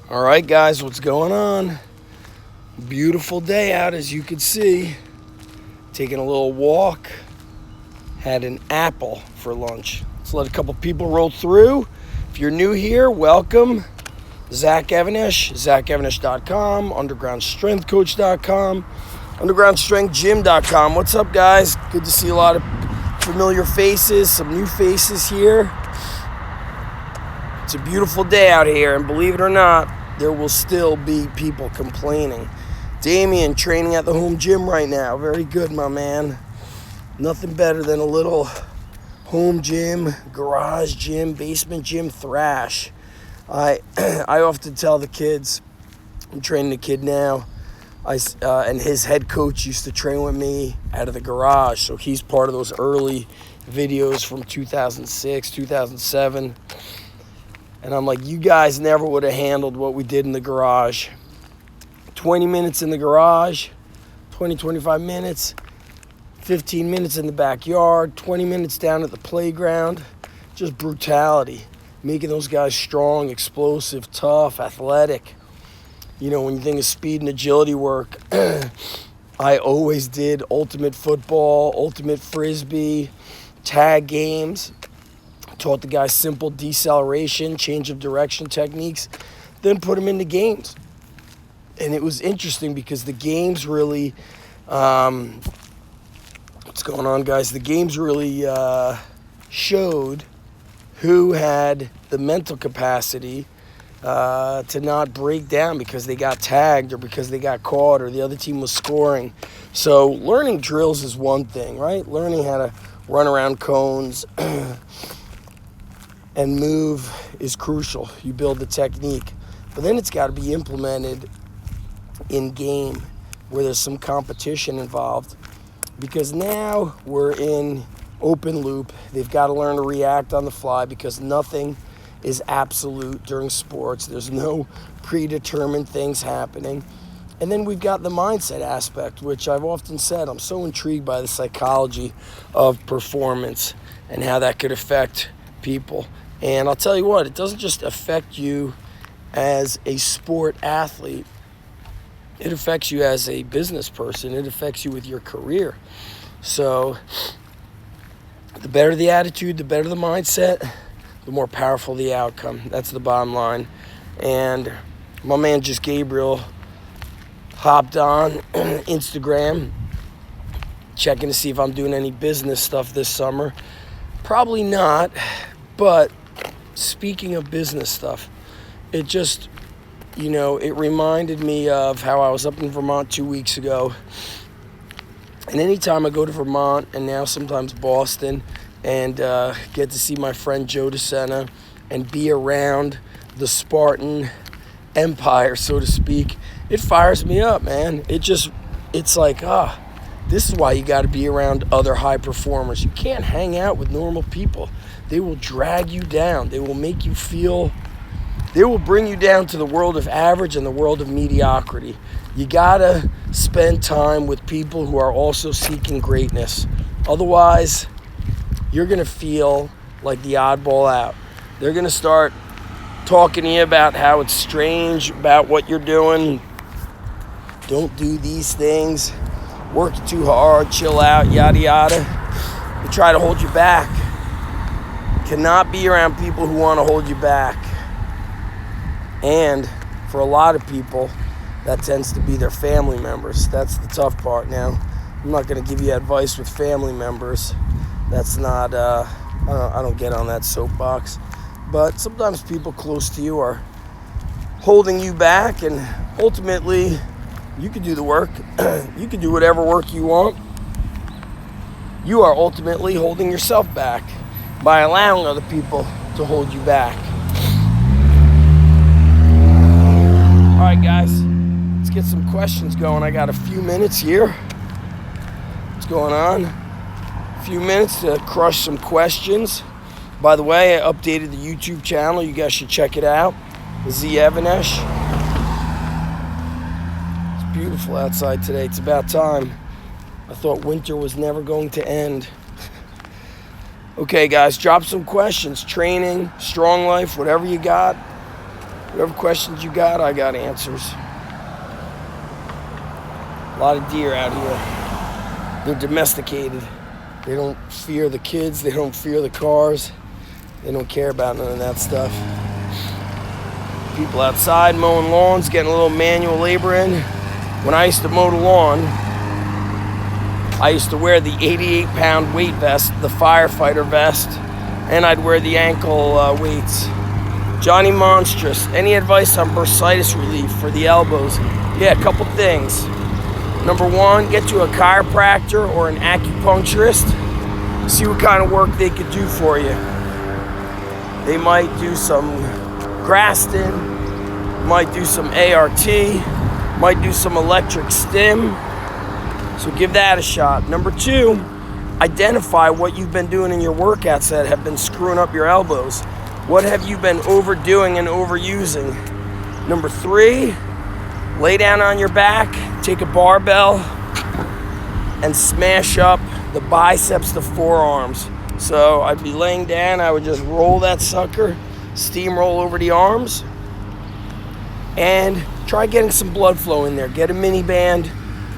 All right, guys, what's going on? Beautiful day out, as you can see. Taking a little walk. Had an apple for lunch. Let's let a couple people roll through. If you're new here, welcome. Zach Evanish, ZachEvanish.com, UndergroundStrengthCoach.com, UndergroundStrengthGym.com. What's up, guys? Good to see a lot of familiar faces, some new faces here. It's a beautiful day out here, and believe it or not, there will still be people complaining. Damien training at the home gym right now. Very good, my man. Nothing better than a little home gym, garage gym, basement gym thrash. I often tell the kids, I'm training a kid now, and his head coach used to train with me out of the garage, so he's part of those early videos from 2006, 2007. And I'm like, you guys never would have handled what we did in the garage. 20 minutes in the garage, 25 minutes, 15 minutes in the backyard, 20 minutes down at the playground. Just brutality. Making those guys strong, explosive, tough, athletic. You know, when you think of speed and agility work, I always did ultimate football, ultimate frisbee, tag games. Taught the guys simple deceleration, change of direction techniques, then put them into games. And it was interesting because the games really, what's going on, guys? The games really showed who had the mental capacity to not break down because they got tagged or because they got caught or the other team was scoring. So learning drills is one thing, right? Learning how to run around cones and move is crucial. You build the technique. But then it's got to be implemented in game where there's some competition involved, because now we're in open loop. They've got to learn to react on the fly because nothing is absolute during sports. There's no predetermined things happening. And then we've got the mindset aspect, which I've often said, I'm so intrigued by the psychology of performance and how that could affect people. And I'll tell you what, it doesn't just affect you as a sport athlete. It affects you as a business person. It affects you with your career. So the better the attitude, the better the mindset, the more powerful the outcome. That's the bottom line. And my man Just Gabriel hopped on Instagram, checking to see if I'm doing any business stuff this summer. Probably not, but speaking of business stuff, it just, it reminded me of how I was up in Vermont 2 weeks ago. And anytime I go to Vermont, and now sometimes Boston, and get to see my friend Joe DeSena and be around the Spartan empire, so to speak, it fires me up, man. It's like, this is why you got to be around other high performers. You can't hang out with normal people. They will drag you down. They will make you feel, they will bring you down to the world of average and the world of mediocrity. You got to spend time with people who are also seeking greatness. Otherwise, you're going to feel like the oddball out. They're going to start talking to you about how it's strange about what you're doing. Don't do these things. Work too hard, chill out, yada yada. They try to hold you back. Cannot be around people who want to hold you back. And for a lot of people, that tends to be their family members. That's the tough part. Now, I'm not going to give you advice with family members. That's not, I don't get on that soapbox. But sometimes people close to you are holding you back, and ultimately, you can do the work. You can do whatever work you want. You are ultimately holding yourself back by allowing other people to hold you back. All right, guys, let's get some questions going. I got a few minutes here. What's going on? A few minutes to crush some questions. By the way, I updated the YouTube channel. You guys should check it out. Z Evanish. It's beautiful outside today. It's about time. I thought winter was never going to end. Okay, guys, drop some questions. Training, strong life, whatever you got. Whatever questions you got, I got answers. A lot of deer out here. They're domesticated. They don't fear the kids. They don't fear the cars. They don't care about none of that stuff. People outside mowing lawns, getting a little manual labor in. When I used to mow the lawn, I used to wear the 88-pound weight vest, the firefighter vest, and I'd wear the ankle weights. Johnny Monstrous, any advice on bursitis relief for the elbows? Yeah, a couple things. Number one, get to a chiropractor or an acupuncturist. See what kind of work they could do for you. They might do some Graston, might do some ART, might do some electric stim. So give that a shot. Number two, identify what you've been doing in your workouts that have been screwing up your elbows. What have you been overdoing and overusing? Number three, lay down on your back, take a barbell, and smash up the biceps to forearms. So I'd be laying down, I would just roll that sucker, steamroll over the arms, and try getting some blood flow in there. Get a mini band,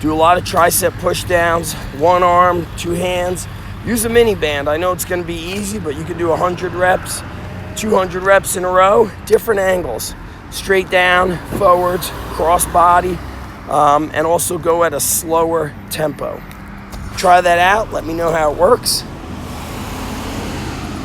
do a lot of tricep push downs, one arm, two hands. Use a mini band. I know it's gonna be easy, but you can do 100 reps, 200 reps in a row, different angles. Straight down, forwards, cross body, and also go at a slower tempo. Try that out, let me know how it works.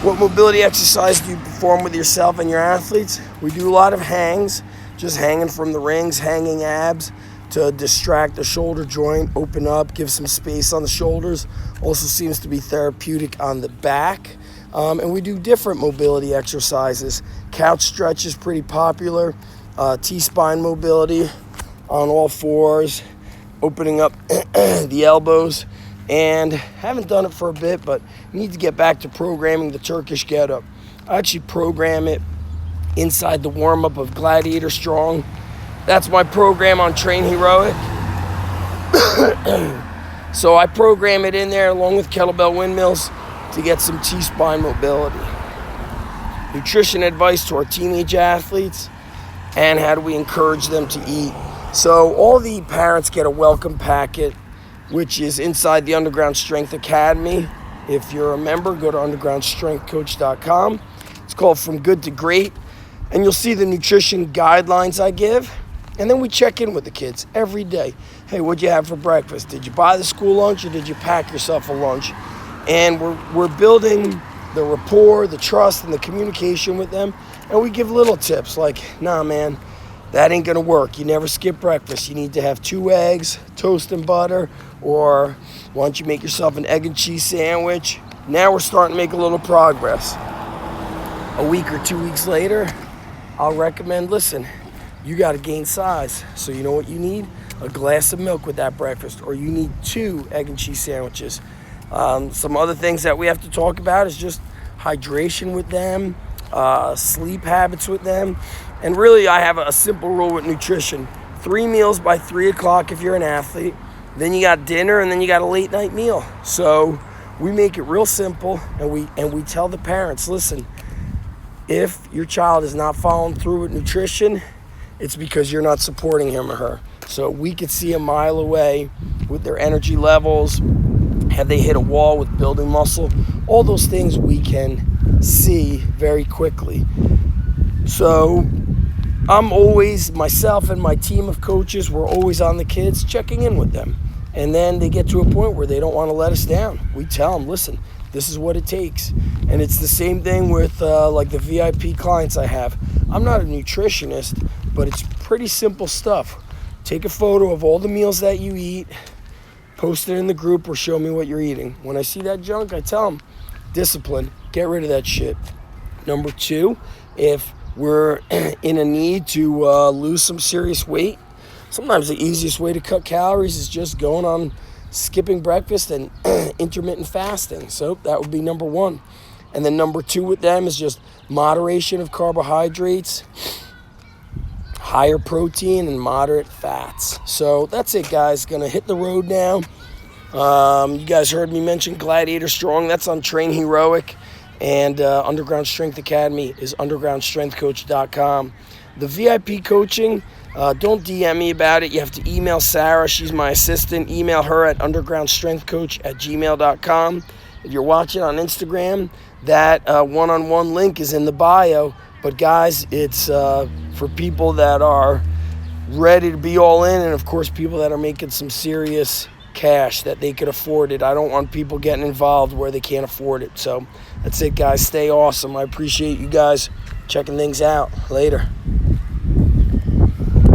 What mobility exercise do you perform with yourself and your athletes? We do a lot of hangs, just hanging from the rings, hanging abs to distract the shoulder joint, open up, give some space on the shoulders. Also seems to be therapeutic on the back. And we do different mobility exercises. Couch stretch is pretty popular. T-spine mobility on all fours, opening up the elbows. And haven't done it for a bit, but need to get back to programming the Turkish get-up. I actually program it inside the warm-up of Gladiator Strong. That's my program on Train Heroic. So I program it in there along with kettlebell windmills to get some T-spine mobility. Nutrition advice to our teenage athletes, and how do we encourage them to eat. So all the parents get a welcome packet, which is inside the Underground Strength Academy. If you're a member, go to undergroundstrengthcoach.com. It's called From Good to Great, and you'll see the nutrition guidelines I give. And then we check in with the kids every day. Hey, what'd you have for breakfast? Did you buy the school lunch or did you pack yourself a lunch? And we're building the rapport, the trust, and the communication with them. And we give little tips like, nah, man, that ain't gonna work. You never skip breakfast. You need to have 2 eggs, toast and butter, or why don't you make yourself an egg and cheese sandwich? Now we're starting to make a little progress. A week or 2 weeks later, I'll recommend, listen, you gotta gain size. So you know what you need? A glass of milk with that breakfast, or you need 2 egg and cheese sandwiches. Some other things that we have to talk about is just hydration with them, sleep habits with them. And really, I have a simple rule with nutrition. 3 meals by 3 o'clock if you're an athlete. Then you got dinner, and then you got a late night meal. So we make it real simple, and we tell the parents, listen, if your child is not following through with nutrition, it's because you're not supporting him or her. So we could see a mile away with their energy levels. Have they hit a wall with building muscle? All those things we can see very quickly. So I'm always, myself and my team of coaches, we're always on the kids, checking in with them. And then they get to a point where they don't want to let us down. We tell them, listen, this is what it takes. And it's the same thing with like the VIP clients I have. I'm not a nutritionist, but it's pretty simple stuff. Take a photo of all the meals that you eat, post it in the group, or show me what you're eating. When I see that junk, I tell them, discipline, get rid of that shit. Number 2, if we're in a need to lose some serious weight, sometimes the easiest way to cut calories is just going on skipping breakfast and intermittent fasting. So that would be number 1. And then number 2 with them is just moderation of carbohydrates, higher protein, and moderate fats. So that's it, guys. Gonna hit the road now. You guys heard me mention Gladiator Strong. That's on Train Heroic. And Underground Strength Academy is undergroundstrengthcoach.com. The VIP coaching, don't DM me about it. You have to email Sarah. She's my assistant. Email her at undergroundstrengthcoach@gmail.com. If you're watching on Instagram, that one-on-one link is in the bio. But guys, it's for people that are ready to be all in, and of course people that are making some serious cash that they could afford it. I don't want people getting involved where they can't afford it. So that's it, guys. Stay awesome. I appreciate you guys checking things out. Later.